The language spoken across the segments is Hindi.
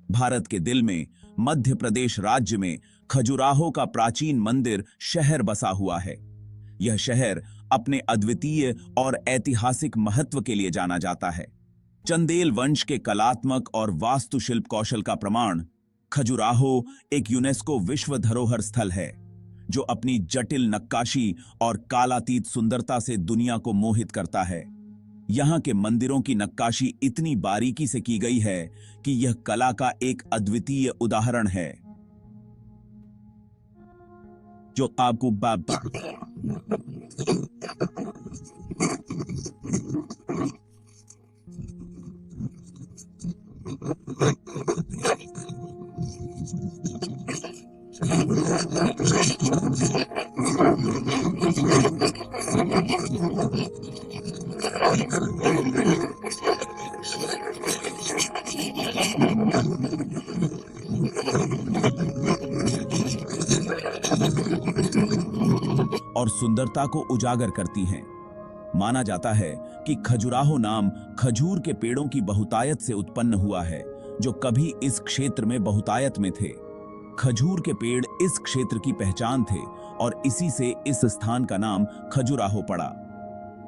भारत के दिल में मध्य प्रदेश राज्य में खजुराहो का प्राचीन मंदिर शहर बसा हुआ है। यह शहर अपने अद्वितीय और ऐतिहासिक महत्व के लिए जाना जाता है। चंदेल वंश के कलात्मक और वास्तुशिल्प कौशल का प्रमाण खजुराहो एक यूनेस्को विश्व धरोहर स्थल है, जो अपनी जटिल नक्काशी और कालातीत सुंदरता से दुनिया को मोहित करता है। यहाँ के मंदिरों की नक्काशी इतनी बारीकी से की गई है कि यह कला का एक अद्वितीय उदाहरण है, जो आपको और सुंदरता को उजागर करती हैं। माना जाता है कि खजुराहो नाम खजूर के पेड़ों की बहुतायत से उत्पन्न हुआ है, जो कभी इस क्षेत्र में बहुतायत में थे। खजूर के पेड़ इस क्षेत्र की पहचान थे और इसी से इस स्थान का नाम खजुराहो पड़ा।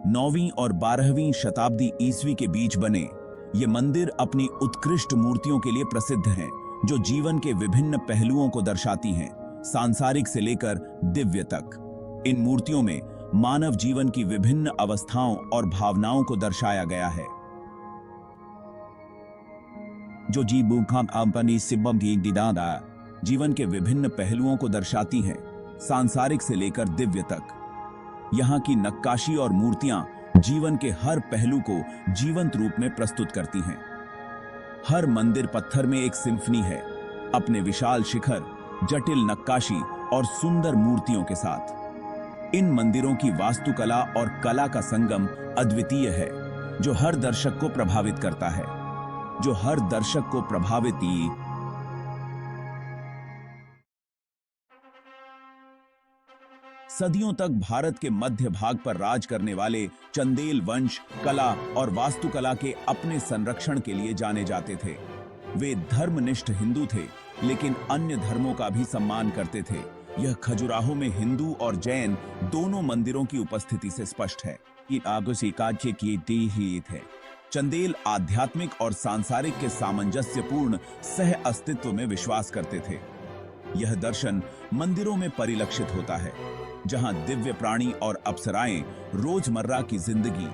9वीं और 12वीं शताब्दी ईस्वी के बीच बने ये मंदिर अपनी उत्कृष्ट मूर्तियों के लिए प्रसिद्ध हैं, जो जीवन के विभिन्न पहलुओं को दर्शाती हैं, सांसारिक से लेकर दिव्य तक। इन मूर्तियों में मानव जीवन की विभिन्न अवस्थाओं और भावनाओं को दर्शाया गया है, जो जीवन के विभिन्न पहलुओं को दर्शाती हैं, सांसारिक से लेकर दिव्य तक। यहाँ की नक्काशी और मूर्तियां जीवन के हर पहलू को जीवंत रूप में प्रस्तुत करती हैं। हर मंदिर पत्थर में एक सिम्फनी है, अपने विशाल शिखर, जटिल नक्काशी और सुंदर मूर्तियों के साथ। इन मंदिरों की वास्तुकला और कला का संगम अद्वितीय है, जो हर दर्शक को प्रभावित करता है, सदियों तक भारत के मध्य भाग पर राज करने वाले चंदेल वंश कला और वास्तुकला के अपने संरक्षण के लिए जाने जाते थे। वे धर्मनिष्ठ हिंदू थे, लेकिन अन्य धर्मों का भी सम्मान करते थे। यह खजुराहो में हिंदू और जैन दोनों मंदिरों की उपस्थिति से स्पष्ट है। चंदेल आध्यात्मिक और सांसारिक के सामंजस्यपूर्ण सह अस्तित्व में विश्वास करते थे। यह दर्शन मंदिरों में परिलक्षित होता है, जहां दिव्य प्राणी और अप्सराएं रोजमर्रा की जिंदगी,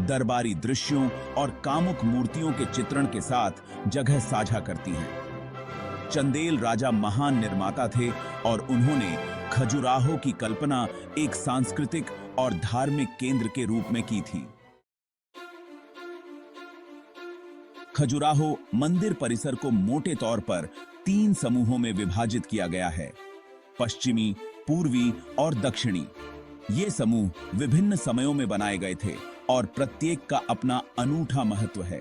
दरबारी दृश्यों और कामुक मूर्तियों के चित्रण के साथ जगह साझा करती हैं। चंदेल राजा महान निर्माता थे और उन्होंने खजुराहो की कल्पना एक सांस्कृतिक और धार्मिक केंद्र के रूप में की थी। खजुराहो मंदिर परिसर को मोटे तौर पर 3 समूहों में विभाजित किया गया है: पश्चिमी, पूर्वी और दक्षिणी। ये समूह विभिन्न समयों में बनाए गए थे और प्रत्येक का अपना अनूठा महत्व है।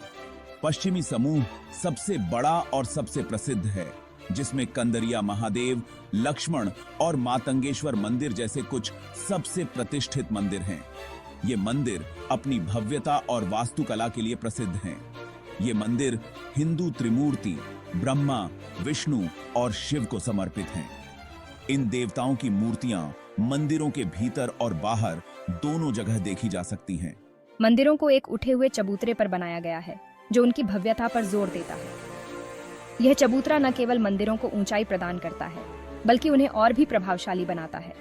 पश्चिमी समूह सबसे बड़ा और सबसे प्रसिद्ध है, जिसमें कंदरिया महादेव, लक्ष्मण और मातंगेश्वर मंदिर जैसे कुछ सबसे प्रतिष्ठित मंदिर हैं। ये मंदिर अपनी भव्यता और वास्तुकला के लिए प्रसिद्ध हैं। ये मंदिर हिंदू त्रिमूर्ति ब्रह्मा, विष्णु और शिव को समर्पित हैं। इन देवताओं की मूर्तियां मंदिरों के भीतर और बाहर दोनों जगह देखी जा सकती हैं। मंदिरों को एक उठे हुए चबूतरे पर बनाया गया है, जो उनकी भव्यता पर जोर देता है। यह चबूतरा न केवल मंदिरों को ऊंचाई प्रदान करता है, बल्कि उन्हें और भी प्रभावशाली बनाता है।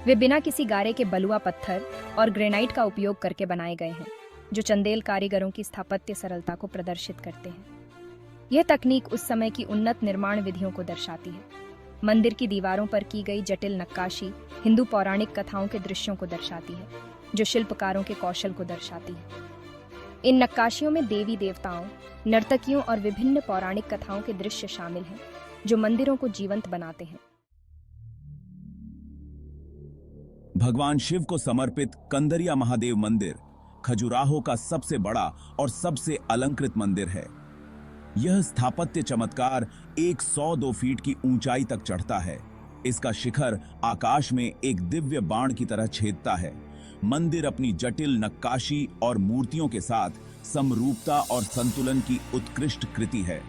वे बिना किसी गारे के बलुआ पत्थर और ग्रेनाइट का उपयोग करके बनाए गए हैं, जो चंदेल कारीगरों की स्थापत्य सरलता को प्रदर्शित करते हैं। यह तकनीक उस समय की उन्नत निर्माण विधियों को दर्शाती है। मंदिर की दीवारों पर की गई जटिल नक्काशी हिंदू पौराणिक कथाओं के दृश्यों को दर्शाती है, जो शिल्पकारों के कौशल को दर्शाती है। इन नक्काशियों में देवी देवताओं, नर्तकियों और विभिन्न पौराणिक कथाओं के दृश्य शामिल हैं, जो मंदिरों को जीवंत बनाते हैं। भगवान शिव को समर्पित कंदरिया महादेव मंदिर खजुराहो का सबसे बड़ा और सबसे अलंकृत मंदिर है। यह स्थापत्य चमत्कार 102 फीट की ऊंचाई तक चढ़ता है। इसका शिखर आकाश में एक दिव्य बाण की तरह छेदता है, मंदिर अपनी जटिल नक्काशी और मूर्तियों के साथ समरूपता और संतुलन की उत्कृष्ट कृति है।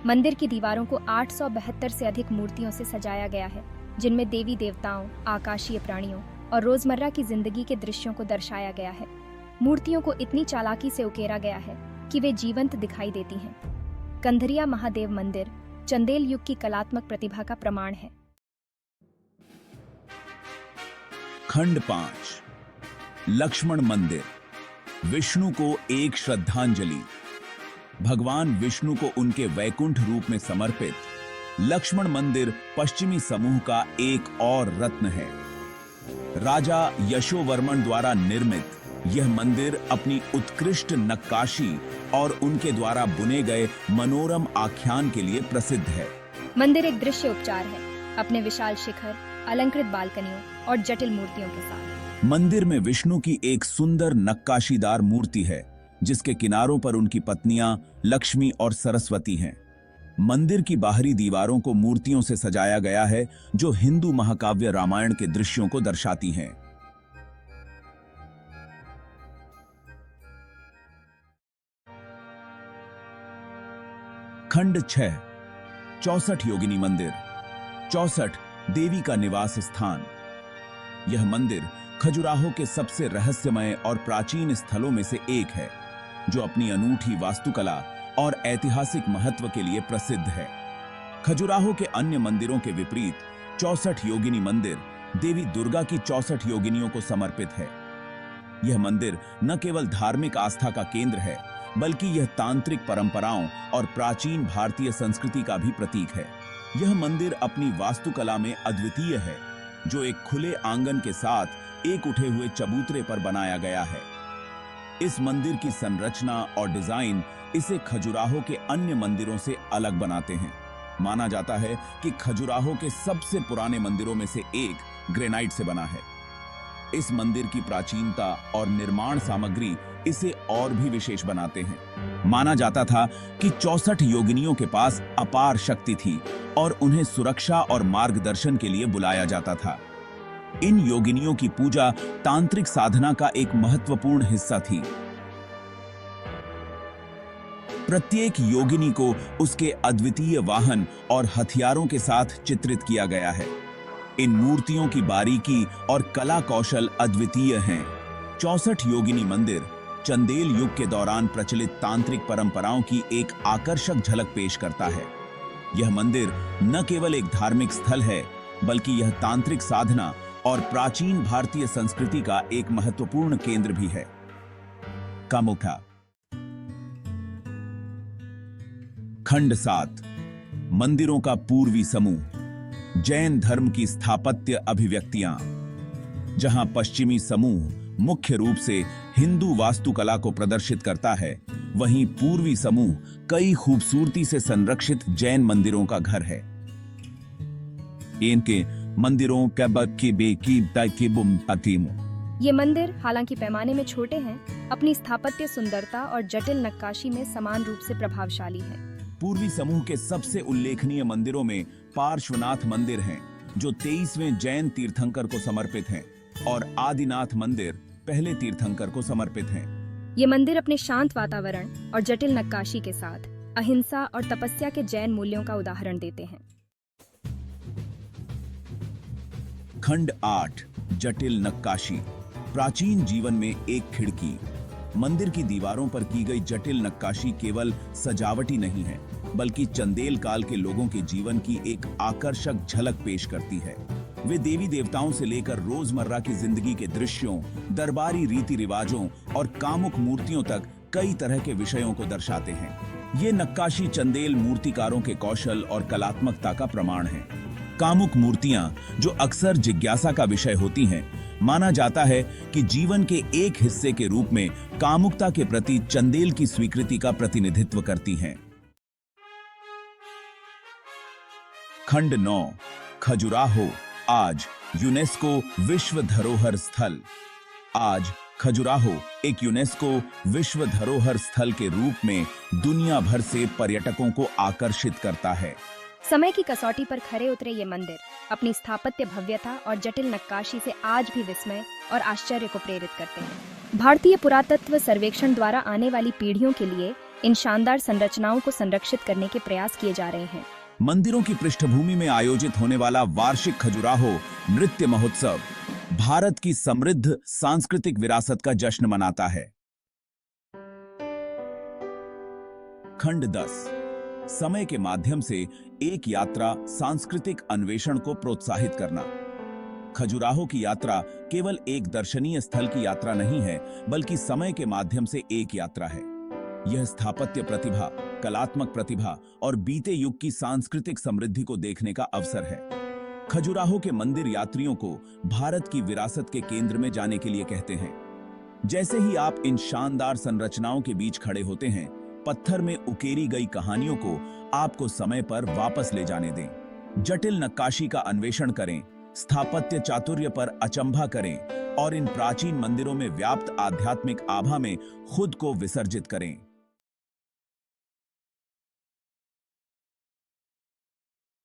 मंदिर की दीवारों को 872 से अधिक मूर्तियों से सजाया गया है, जिनमें देवी देवताओं, आकाशीय प्राणियों और रोजमर्रा की जिंदगी के दृश्यों को दर्शाया गया है। मूर्तियों को इतनी चालाकी से उकेरा गया है कि वे जीवंत दिखाई देती हैं। कंधरिया महादेव मंदिर चंदेल युग की कलात्मक प्रतिभा का प्रमाण है। खंड 5 लक्ष्मण मंदिर, विष्णु को एक श्रद्धांजलि। भगवान विष्णु को उनके वैकुंठ रूप में समर्पित लक्ष्मण मंदिर पश्चिमी समूह का एक और रत्न है। राजा यशोवर्मन द्वारा निर्मित यह मंदिर अपनी उत्कृष्ट नक्काशी और उनके द्वारा बुने गए मनोरम आख्यान के लिए प्रसिद्ध है। मंदिर एक दृश्य उपचार है, अपने विशाल शिखर, अलंकृत बालकनियों और जटिल मूर्तियों के साथ। मंदिर में विष्णु की एक सुंदर नक्काशीदार मूर्ति है, जिसके किनारों पर उनकी पत्नियां लक्ष्मी और सरस्वती हैं। मंदिर की बाहरी दीवारों को मूर्तियों से सजाया गया है, जो हिंदू महाकाव्य रामायण के दृश्यों को दर्शाती हैं। खंड 6 64 योगिनी मंदिर, 64 देवी का निवास स्थान। यह मंदिर खजुराहो के सबसे रहस्यमय और प्राचीन स्थलों में से एक है, जो अपनी अनूठी वास्तुकला और ऐतिहासिक महत्व के लिए प्रसिद्ध है। खजुराहो के अन्य मंदिरों के विपरीत 64 योगिनी मंदिर देवी दुर्गा की 64 योगिनियों को समर्पित है। यह मंदिर न केवल धार्मिक आस्था का केंद्र है, बल्कि यह तांत्रिक परंपराओं और प्राचीन भारतीय संस्कृति का भी प्रतीक है। यह मंदिर अपनी वास्तुकला में अद्वितीय है, जो एक खुले आंगन के साथ एक उठे हुए चबूतरे पर बनाया गया है। इस मंदिर की संरचना और डिजाइन इसे खजुराहो के अन्य मंदिरों से अलग बनाते हैं। माना जाता है कि खजुराहो के सबसे पुराने मंदिरों में से एक ग्रेनाइट से बना है। इस मंदिर की प्राचीनता और निर्माण सामग्री इसे और भी विशेष बनाते हैं। माना जाता था कि 64 योगिनियों के पास अपार शक्ति थी और उन्हें सुरक्षा और मार्गदर्शन के लिए बुलाया जाता था। इन योगिनियों की पूजा तांत्रिक साधना का एक महत्वपूर्ण हिस्सा थी। प्रत्येक योगिनी को उसके अद्वितीय वाहन और हथियारों के साथ चित्रित किया गया है। इन मूर्तियों की बारीकी और कला कौशल अद्वितीय हैं। 64 योगिनी मंदिर चंदेल युग के दौरान प्रचलित तांत्रिक परंपराओं की एक आकर्षक झलक पेश करता है। यह मंदिर न केवल एक धार्मिक स्थल है, बल्कि यह तांत्रिक साधना और प्राचीन भारतीय संस्कृति का एक महत्वपूर्ण केंद्र भी है। कामुख्या। खंड 7 मंदिरों का पूर्वी समूह, जैन धर्म की स्थापत्य अभिव्यक्तियां। जहां पश्चिमी समूह मुख्य रूप से हिंदू वास्तुकला को प्रदर्शित करता है, वहीं पूर्वी समूह कई खूबसूरती से संरक्षित जैन मंदिरों का घर है। इनके मंदिरों ये मंदिर हालांकि पैमाने में छोटे हैं, अपनी स्थापत्य सुंदरता और जटिल नक्काशी में समान रूप से प्रभावशाली हैं। पूर्वी समूह के सबसे उल्लेखनीय मंदिरों में पार्श्वनाथ मंदिर हैं, जो 23वें जैन तीर्थंकर को समर्पित हैं, और आदिनाथ मंदिर पहले तीर्थंकर को समर्पित हैं। ये मंदिर अपने शांत वातावरण और जटिल नक्काशी के साथ अहिंसा और तपस्या के जैन मूल्यों का उदाहरण देते हैं। खंड 8 जटिल नक्काशी, प्राचीन जीवन में एक खिड़की। मंदिर की दीवारों पर की गई जटिल नक्काशी केवल सजावटी नहीं है, बल्कि चंदेल काल के लोगों के जीवन की एक आकर्षक झलक पेश करती है। वे देवी देवताओं से लेकर रोजमर्रा की जिंदगी के दृश्यों, दरबारी रीति रिवाजों और कामुक मूर्तियों तक कई तरह के विषयों को दर्शाते हैं। ये नक्काशी चंदेल मूर्तिकारों के कौशल और कलात्मकता का प्रमाण है। कामुक मूर्तियां, जो अक्सर जिज्ञासा का विषय होती हैं, माना जाता है कि जीवन के एक हिस्से के रूप में कामुकता के प्रति चंदेल की स्वीकृति का प्रतिनिधित्व करती हैं। खंड 9 खजुराहो, आज यूनेस्को विश्व धरोहर स्थल। आज खजुराहो एक यूनेस्को विश्व धरोहर स्थल के रूप में दुनिया भर से पर्यटकों को आकर्षित करता है। समय की कसौटी पर खरे उतरे ये मंदिर अपनी स्थापत्य भव्यता और जटिल नक्काशी से आज भी विस्मय और आश्चर्य को प्रेरित करते हैं। भारतीय पुरातत्व सर्वेक्षण द्वारा आने वाली पीढ़ियों के लिए इन शानदार संरचनाओं को संरक्षित करने के प्रयास किए जा रहे हैं। मंदिरों की पृष्ठभूमि में आयोजित होने वाला वार्षिक खजुराहो नृत्य महोत्सव भारत की समृद्ध सांस्कृतिक विरासत का जश्न मनाता है। खंड 10 समय के माध्यम से एक यात्रा सांस्कृतिक अन्वेषण को प्रोत्साहित करना। खजुराहो की यात्रा केवल एक दर्शनीय स्थल की यात्रा नहीं है, बल्कि समय के माध्यम से एक यात्रा है। यह स्थापत्य प्रतिभा, कलात्मक प्रतिभा और बीते युग की सांस्कृतिक समृद्धि को देखने का अवसर है। खजुराहो के मंदिर यात्रियों को भारत की विरासत के केंद्र में जाने के लिए कहते हैं। जैसे ही आप इन शानदार संरचनाओं के बीच खड़े होते हैं, पत्थर में उकेरी गई कहानियों को आपको समय पर वापस ले जाने दें। जटिल नक्काशी का अन्वेषण करें, स्थापत्य चातुर्य पर अचंभा करें और इन प्राचीन मंदिरों में व्याप्त आध्यात्मिक आभा में खुद को विसर्जित करें।